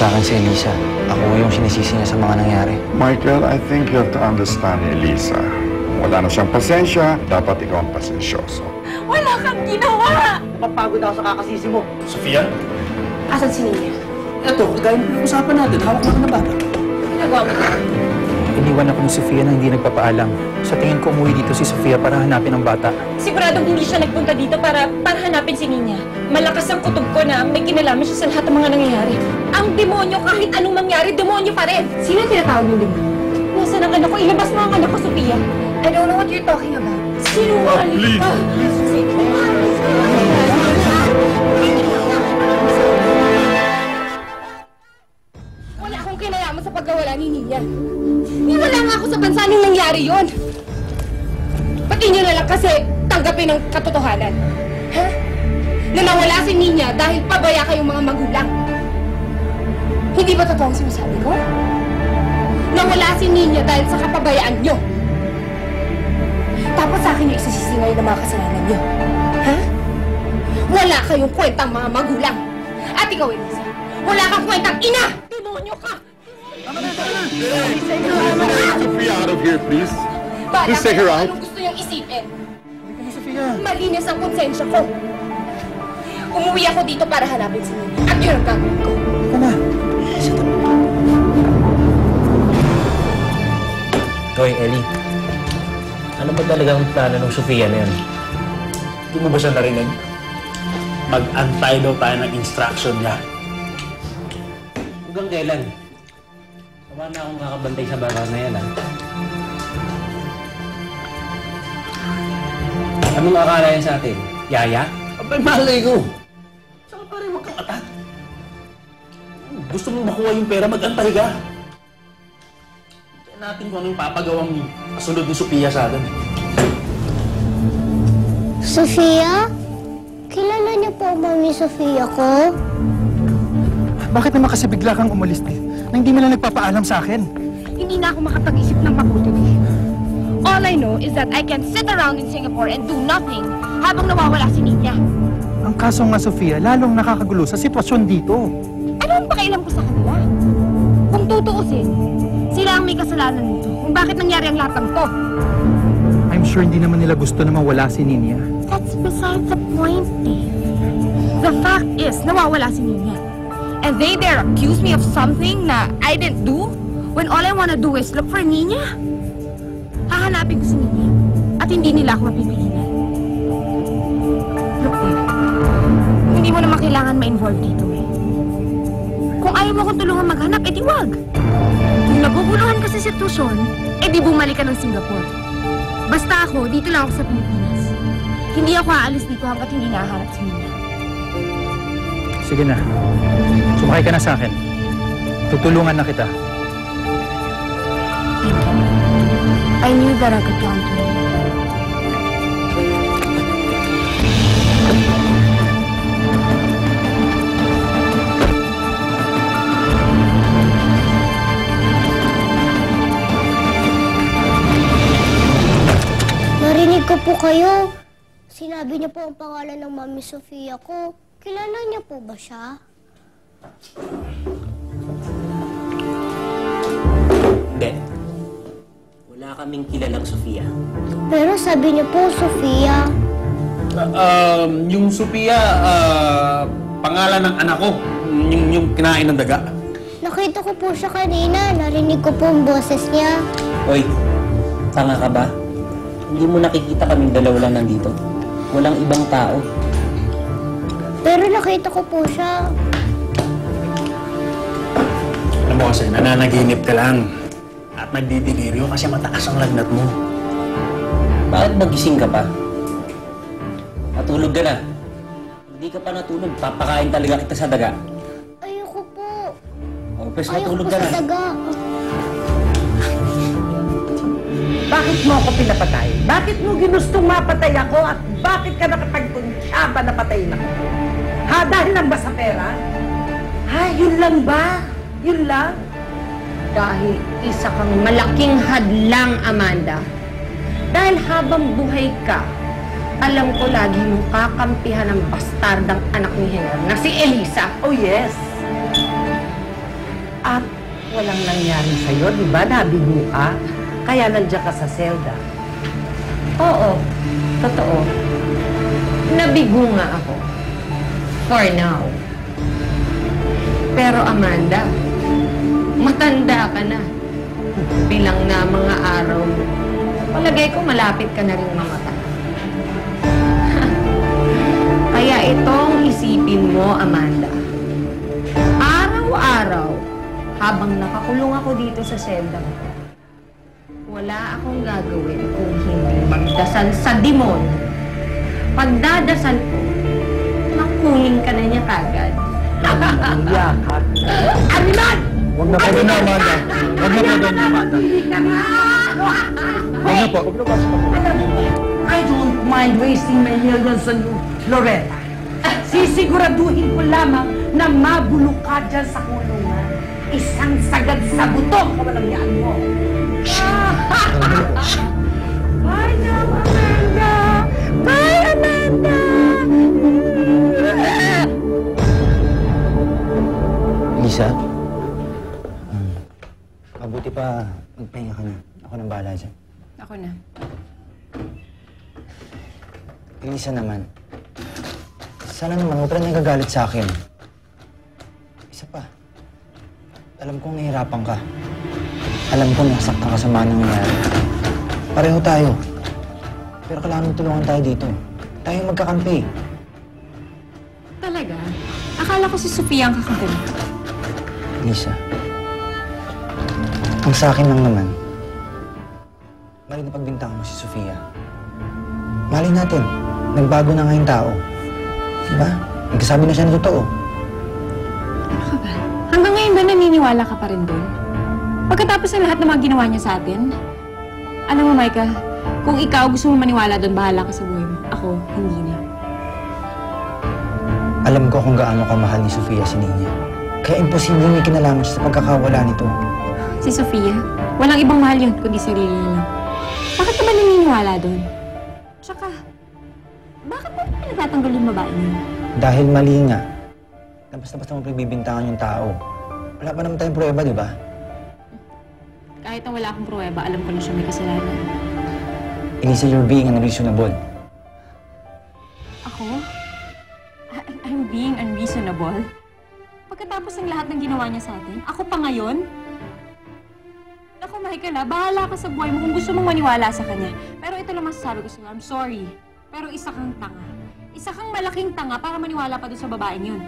sa akin si Elisa. Ako yung sinisisi niya sa mga nangyari. Michael, I think you have to understand Elisa. Wala na siyang pasensya, dapat ikaw ang pasensyoso. Wala kang ginawa! Napapagod ako sa kakasisi mo. Sofia? Asan si Nina? Eto, kagaya ng usapan natin, hawak mo na bata. Nagawa mo na. Iniwan ako ni Sofia na hindi nagpapaalam. Sa tingin ko umuwi dito si Sofia para hanapin ang bata. Siguradong hindi siya nagpunta dito para hanapin si Nina. Malakas ang kutob ko na may kinalaman siya sa lahat ng mga nangyayari. Ang demonyo, kahit anong mangyari, demonyo pa rin. Sino tinatawag yung demonyo? Nasaan ang anak ko? Ilabas mo ang anak ko, Sofia. I don't know what you're talking about. Sinungaling ka. Wala akong kinalaman sa pagkawala ni Nina. Wala nga ako sa bansa nung nangyari yon. Pati niyo na lang kasi tanggapin ang katotohanan. Ha? Na nawala si Nina dahil pabaya kayong mga magulang. Hindi ba totoo ang sinasabi ko? Nawala si Nina dahil sa kapabayaan niyo. Tapos sa akin yung isasisi ngayon ng mga kasalanan niyo. Ha? Wala kayong kwentang mga magulang. At ikaw, Elisa, wala kang kwentang ina! Demonyo ka! Sophia, out of here, please. Bala Please take her out. anong gusto niyang isipin. Sofia! Malinis ang konsensya ko. Umuwi ako dito para hanapin si Nina. At yun ang gagawin ko. Ika na. Hoy, Ellie. Ano ba talagang plano ng Sofia na yan? Hindi mo ba siya narinig? Mag-antay daw tayo ng instruction niya. Hanggang kailan? Wala na akong kakabantay sa barar na yan, ha? Anong akala yan sa atin? Yaya? Abay, malay ko! Saka pa rin magkakatat. Gusto mo makuha yung pera, mag-antay ka. Hintayin natin kung ano yung papagawang kasunod ni Sofia sa atin. Sofia? Kilala niyo po ang mami Sofia ko? Bakit naman kasi bigla kang umalis na hindi mo lang nagpapaalam sa akin? Hindi na ako makapag-isip ng mabuti. All I know is that I can sit around in Singapore and do nothing habang nawawala si Nina. Ang kaso nga, Sofia, lalong nakakagulo sa sitwasyon dito. Ano ang pakialam ko sa kanila? Kung tutuusin, sila ang may kasalanan nito kung bakit nangyari ang lahat ng to. I'm sure hindi naman nila gusto na mawala si Nina. That's beside the point, Dave. The fact is, nawawala si Nina. And they dare accuse me of something na I didn't do when all I wanna do is look for Nina. Hahanapin ko si Nina at hindi nila ako mapipilinan. Look, Dave, hindi mo naman kailangan ma-involve dito eh. Kung ayaw mo akong tulungan maghanap, edi wag. Kung naguguluhan ka sa sitwasyon, edi bumalik ka ng Singapore. Basta ako, dito lang ako sa Pilipinas. Hindi ako aalis dito hanggat hindi nahanap si Nina. Sige na. Sumakay ka na sa akin. Tutulungan na kita. I knew that I could count on you. Narinig ko po kayo. Sinabi niyo po ang pangalan ng mami Sofia ko. Kilala niya po ba siya? Hindi. Wala kaming kilalang Sofia. Pero sabi niyo po, Sofia. Yung Sofia, pangalan ng anak ko. Yung kinain ng daga. Nakita ko po siya kanina. Narinig ko po ang boses niya. Hoy, tanga ka ba? Hindi mo nakikita kaming dalawa lang nandito. Walang ibang tao. Pero nakita ko po siya. Alam mo kasi, nananaginip ka lang. At nagdidiliryo kasi mataas ang lagnat mo. Bakit magising ka pa? Natulog ka na. Hindi ka pa natulog. Papakain talaga kita sa daga. Ayoko po. O, pwes Ayoko natulog po ka na. sa daga. Bakit mo ako pinapatay? Bakit mo ginustong mapatay ako at bakit ka nakapagkunsya ba na patayin ako? Ha? Dahil lang ba sa pera? Ha? Yun lang ba? Yun lang? Dahil isa kang malaking hadlang, Amanda. Dahil habang buhay ka, alam ko lagi mong kakampihan ang bastardang anak ni Henry na si Elisa. Oh yes. At walang nangyari sa'yo, di ba? Nabigo ka. Kaya nandiyan ka sa selda. Oo, totoo. Nabigo nga ako. For now. Pero Amanda, matanda ka na. Bilang na mga araw mo. Palagay ko malapit ka na rin mamatay. Kaya itong isipin mo, Amanda. Araw-araw, habang nakakulong ako dito sa selda ko, wala akong gagawin kung hindi magdasal sa demonyo. Pagdadasal ko, makuling ka na niya kagad. Yakap. Animal! Huwag na po doon, Amanda. Huwag na po doon, Amanda. Huwag na po. Alam mo, I don't mind wasting my millions on you, Loretta. Sisiguraduhin ko lamang na mabulok ka dyan sa kulungan. Isang sagad sa buto ka walang yan mo. Bye now, Amanda! Bye, Amanda! Lisa? Mabuti pa magpahinga ka na. Ako nang bahala dyan. Ako na. Lisa naman. Sana naman huwag ka na nagagalit sa akin. Isa pa. Alam kong nahihirapan ka. Alam ko nasaktan ka sa mga nangyayari. Pareho tayo. Pero kailangan tulungan tayo dito. Tayo magkakampi. Talaga? Akala ko si Sofia ang kakampi. Lisa. Ang sa akin lang naman, mali na pagbintangan mo si Sofia. Mali natin, nagbago na nga yung tao. Diba? Nagkasabi na siya ng totoo. Ano ka ba? Hanggang ngayon ba naniniwala ka pa rin doon? Pagkatapos ng lahat ng mga ginawa niya sa atin? Alam mo, Micah, kung ikaw gusto mo maniwala doon, bahala ka sa buhay mo. Ako, hindi na. Alam ko kung gaano kamahal ni Sofia si Nina. Kaya imposible may kinalaman siya sa pagkakawala nito. Si Sofia, walang ibang mahal yun, kundi sarili niya lang. Bakit ka ba naniniwala doon? Tsaka, bakit mo pinatatanggal yung babae niya? Dahil mali nga. Na basta-basta mo pagbibintangan yung tao. Wala pa naman tayong pruweba, di ba? Kahit na wala akong pruweba, alam ko na siya may kasalanan. Elisa, you're being unreasonable. Ako? I'm being unreasonable? Pagkatapos ng lahat ng ginawa niya sa atin, ako pa ngayon? Naku, Michael, bahala ka sa buhay mo kung gusto mong maniwala sa kanya. Pero ito lang masasabi ko sa'yo, I'm sorry. Pero isa kang tanga. Isa kang malaking tanga para maniwala pa doon sa babaeng yun.